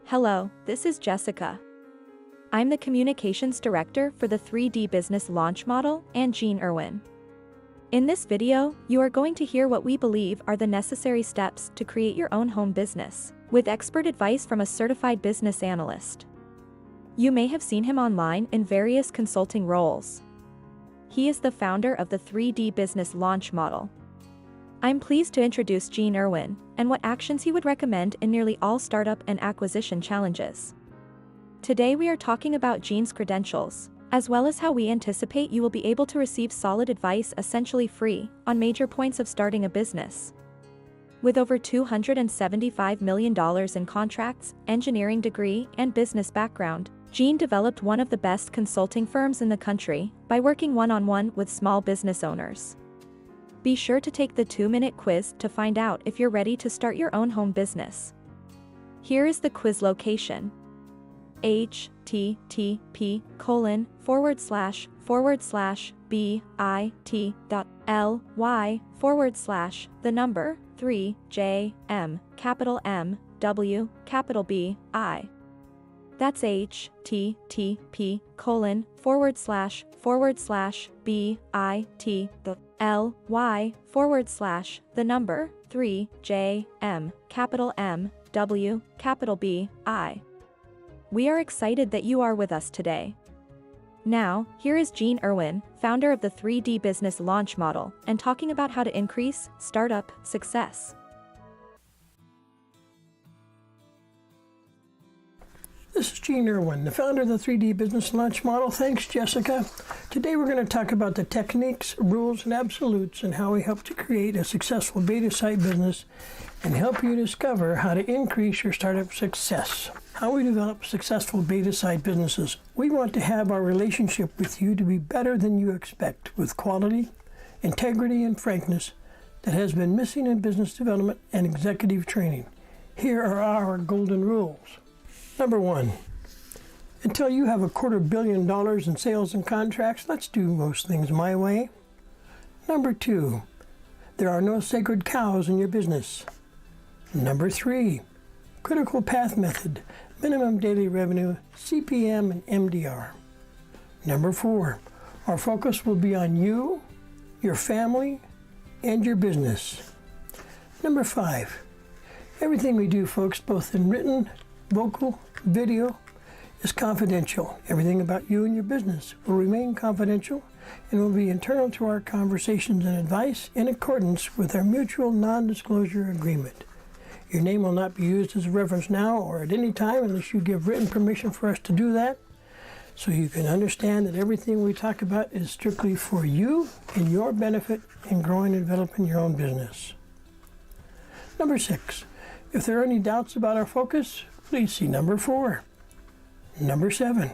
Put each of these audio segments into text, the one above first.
Hello, this is Jessica. I'm the Communications Director for the 3D Business Launch Model and Jean Irwin. In this video, you are going to hear what we believe are the necessary steps to create your own home business, with expert advice from a certified business analyst. You may have seen him online in various consulting roles. He is the founder of the 3D Business Launch Model. I'm pleased to introduce Jean Irwin and what actions he would recommend in nearly all startup and acquisition challenges. Today we are talking about Jean's credentials, as well as how we anticipate you will be able to receive solid advice essentially free on major points of starting a business. With over $275 million in contracts, engineering degree, and business background, Jean developed one of the best consulting firms in the country by working one-on-one with small business owners. Be sure to take the 2-minute quiz to find out if you're ready to start your own home business. Here is the quiz location. http://bit.ly/the number 3JM MWI. That's http://bit.ly/the number 3JM MWI. We are excited that you are with us today. Now, here is Jean Irwin, founder of the 3D Business Launch Model, and talking about how to increase startup success. This is Jean Irwin, the founder of the 3D Business Launch Model. Thanks, Jessica. Today we're going to talk about the techniques, rules, and absolutes and how we help to create a successful beta site business and help you discover how to increase your startup success. How we develop successful beta site businesses. We want to have our relationship with you to be better than you expect, with quality, integrity, and frankness that has been missing in business development and executive training. Here are our golden rules. Number 1, until you have $250 million in sales and contracts, let's do most things my way. Number 2, there are no sacred cows in your business. Number 3, critical path method, minimum daily revenue, CPM, and MDR. Number 4, our focus will be on you, your family, and your business. Number 5, everything we do, folks, both in written, vocal, video, is confidential. Everything about you and your business will remain confidential and will be internal to our conversations and advice in accordance with our mutual non-disclosure agreement. Your name will not be used as a reference now or at any time unless you give written permission for us to do that, so you can understand that everything we talk about is strictly for you and your benefit in growing and developing your own business. Number 6, if there are any doubts about our focus, please see number 4. Number 7,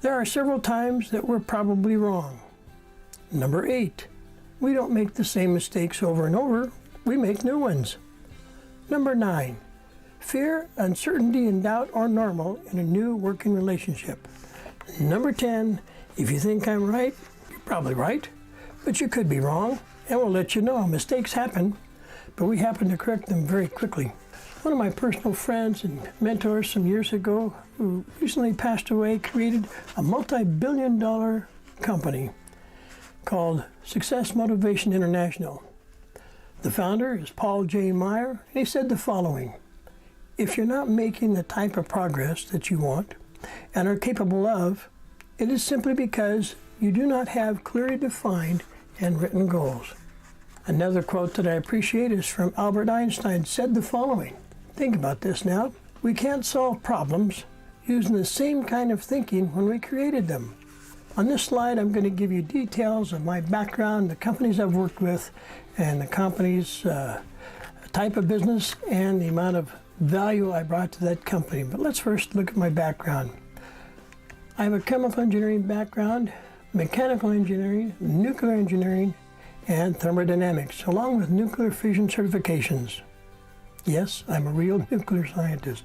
there are several times that we're probably wrong. Number 8, we don't make the same mistakes over and over, we make new ones. Number 9, fear, uncertainty, and doubt are normal in a new working relationship. Number 10, if you think I'm right, you're probably right, but you could be wrong, and we'll let you know. Mistakes happen, but we happen to correct them very quickly. One of my personal friends and mentors some years ago, who recently passed away, created a multi-billion-dollar company called Success Motivation International. The founder is Paul J. Meyer, and he said the following: if you're not making the type of progress that you want and are capable of, it is simply because you do not have clearly defined and written goals. Another quote that I appreciate is from Albert Einstein, said the following. Think about this now. We can't solve problems using the same kind of thinking when we created them. On this slide, I'm going to give you details of my background, the companies I've worked with, and the company's type of business and the amount of value I brought to that company. But let's first look at my background. I have a chemical engineering background, mechanical engineering, nuclear engineering, and thermodynamics, along with nuclear fission certifications. Yes, I'm a real nuclear scientist.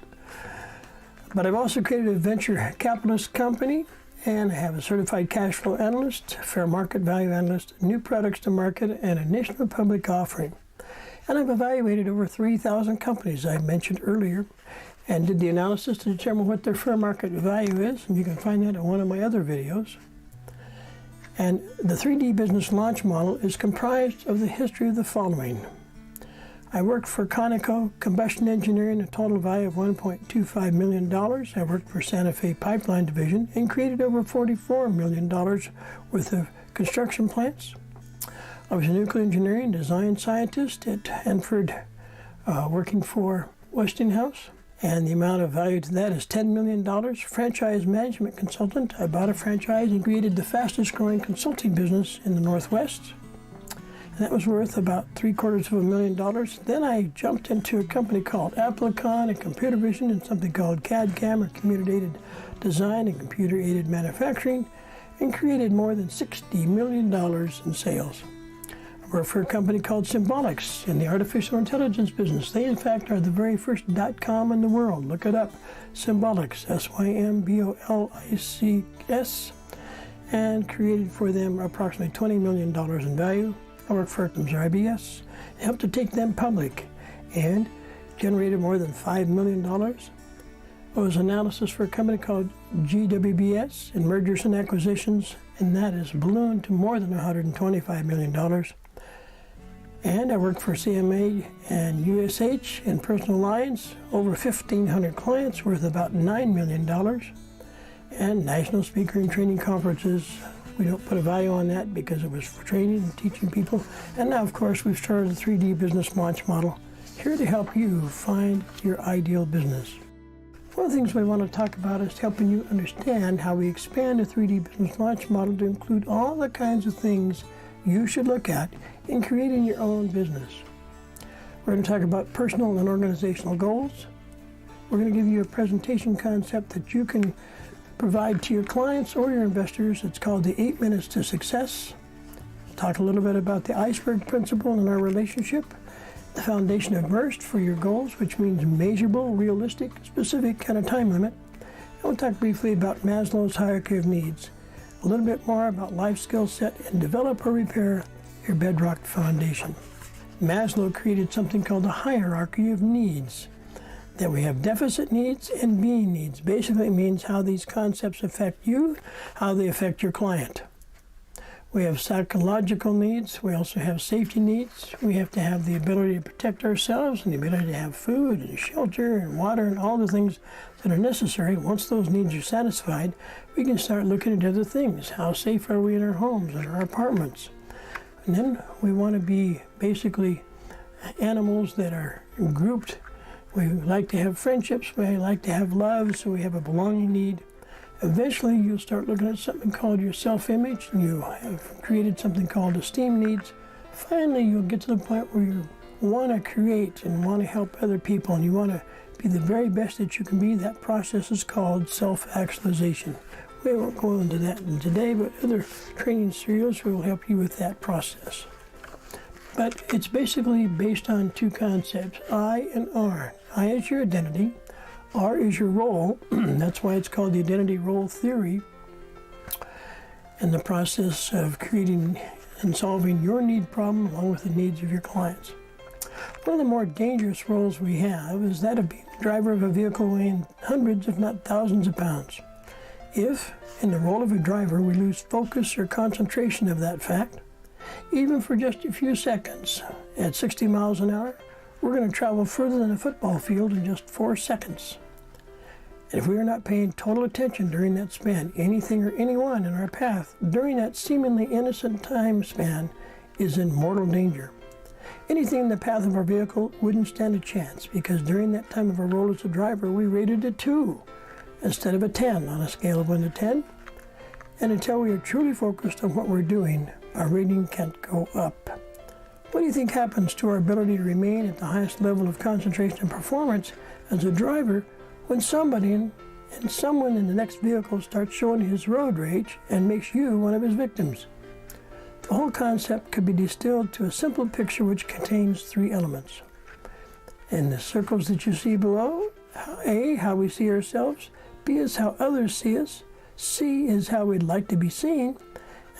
But I've also created a venture capitalist company, and I have a certified cash flow analyst, fair market value analyst, new products to market, and a national public offering. And I've evaluated over 3,000 companies I mentioned earlier, and did the analysis to determine what their fair market value is, and you can find that in one of my other videos. And the 3D business launch model is comprised of the history of the following. I worked for Conoco Combustion Engineering, a total value of $1.25 million. I worked for Santa Fe Pipeline Division and created over $44 million worth of construction plants. I was a nuclear engineering design scientist at Hanford, working for Westinghouse, and the amount of value to that is $10 million. Franchise management consultant. I bought a franchise and created the fastest growing consulting business in the Northwest. And that was worth about $750,000. Then I jumped into a company called Applicon and computer vision and something called CAD/CAM, or computer-aided design and computer-aided manufacturing, and created more than $60 million in sales. I worked for a company called Symbolics in the artificial intelligence business. They, in fact, are the very first .com in the world. Look it up. Symbolics, S-Y-M-B-O-L-I-C-S, and created for them approximately $20 million in value. I worked for IBS, helped to take them public, and generated more than $5 million. I was analysis for a company called GWBS in mergers and acquisitions, and that has ballooned to more than $125 million. And I worked for CMA and USH in personal lines, over 1,500 clients worth about $9 million, and national speaker and training conferences. We don't put a value on that because it was for training and teaching people. And now, of course, we've started a 3D business launch model here to help you find your ideal business. One of the things we want to talk about is helping you understand how we expand a 3D business launch model to include all the kinds of things you should look at in creating your own business. We're going to talk about personal and organizational goals. We're going to give you a presentation concept that you can provide to your clients or your investors. It's called the 8 Minutes to Success. Talk a little bit about the iceberg principle in our relationship, the foundation of MERST for your goals, which means measurable, realistic, specific, and a time limit. And we'll talk briefly about Maslow's hierarchy of needs, a little bit more about life skill set, and develop or repair your bedrock foundation. Maslow created something called a hierarchy of needs. That we have deficit needs and being needs. Basically, it means how these concepts affect you, how they affect your client. We have psychological needs. We also have safety needs. We have to have the ability to protect ourselves and the ability to have food and shelter and water and all the things that are necessary. Once those needs are satisfied, we can start looking at other things. How safe are we in our homes and our apartments? And then we want to be basically animals that are grouped. We like to have friendships, we like to have love, so we have a belonging need. Eventually, you'll start looking at something called your self-image, and you have created something called esteem needs. Finally, you'll get to the point where you want to create and want to help other people, and you want to be the very best that you can be. That process is called self-actualization. We won't go into that today, but other training serials will help you with that process. But it's basically based on two concepts, I and R. I is your identity, R is your role. That's why it's called the identity role theory. And the process of creating and solving your need problem along with the needs of your clients. One of the more dangerous roles we have is that of being the driver of a vehicle weighing hundreds, if not thousands of pounds. If, in the role of a driver, we lose focus or concentration of that fact, even for just a few seconds, at 60 miles an hour, we're going to travel further than a football field in just 4 seconds. And if we are not paying total attention during that span, anything or anyone in our path during that seemingly innocent time span is in mortal danger. Anything in the path of our vehicle wouldn't stand a chance, because during that time of our role as a driver, we rated a 2 instead of a 10 on a scale of 1 to 10. And until we are truly focused on what we're doing, our rating can't go up. What do you think happens to our ability to remain at the highest level of concentration and performance as a driver when someone in the next vehicle starts showing his road rage and makes you one of his victims? The whole concept could be distilled to a simple picture which contains 3 elements. In the circles that you see below, A, how we see ourselves, B is how others see us, C is how we'd like to be seen,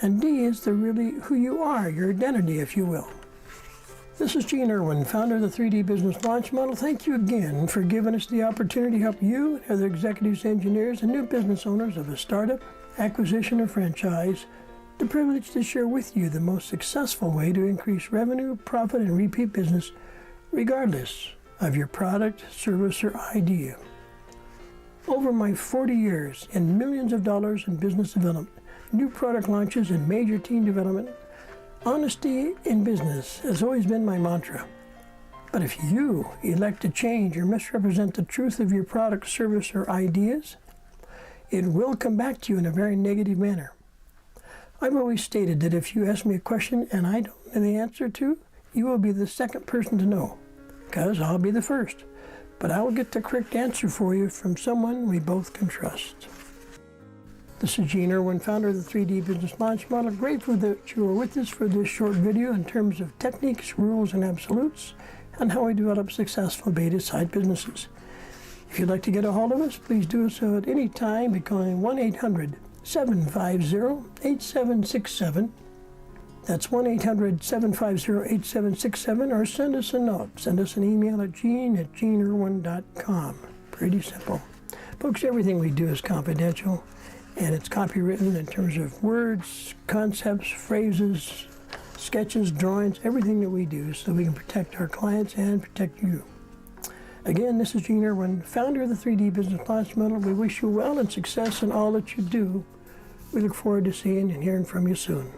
and D is really who you are, your identity, if you will. This is Gene Irwin, founder of the 3D Business Launch Model. Thank you again for giving us the opportunity to help you and other executives, engineers, and new business owners of a startup, acquisition, or franchise the privilege to share with you the most successful way to increase revenue, profit, and repeat business, regardless of your product, service, or idea. Over my 40 years and millions of dollars in business development, new product launches, and major team development, honesty in business has always been my mantra. But if you elect to change or misrepresent the truth of your product, service, or ideas, it will come back to you in a very negative manner. I've always stated that if you ask me a question and I don't know the answer to, you will be the second person to know, because I'll be the first. But I will get the correct answer for you from someone we both can trust. This is Gene Irwin, founder of the 3D Business Launch Model. Grateful that you are with us for this short video in terms of techniques, rules, and absolutes, and how we develop successful beta site businesses. If you'd like to get a hold of us, please do so at any time by calling 1-800-750-8767. That's 1-800-750-8767, or send us a note. Send us an email at gene@geneirwin.com. Pretty simple. Folks, everything we do is confidential, and it's copywritten in terms of words, concepts, phrases, sketches, drawings, everything that we do, so we can protect our clients and protect you. Again, this is Gene Irwin, founder of the 3D Business Launch Model. We wish you well and success in all that you do. We look forward to seeing and hearing from you soon.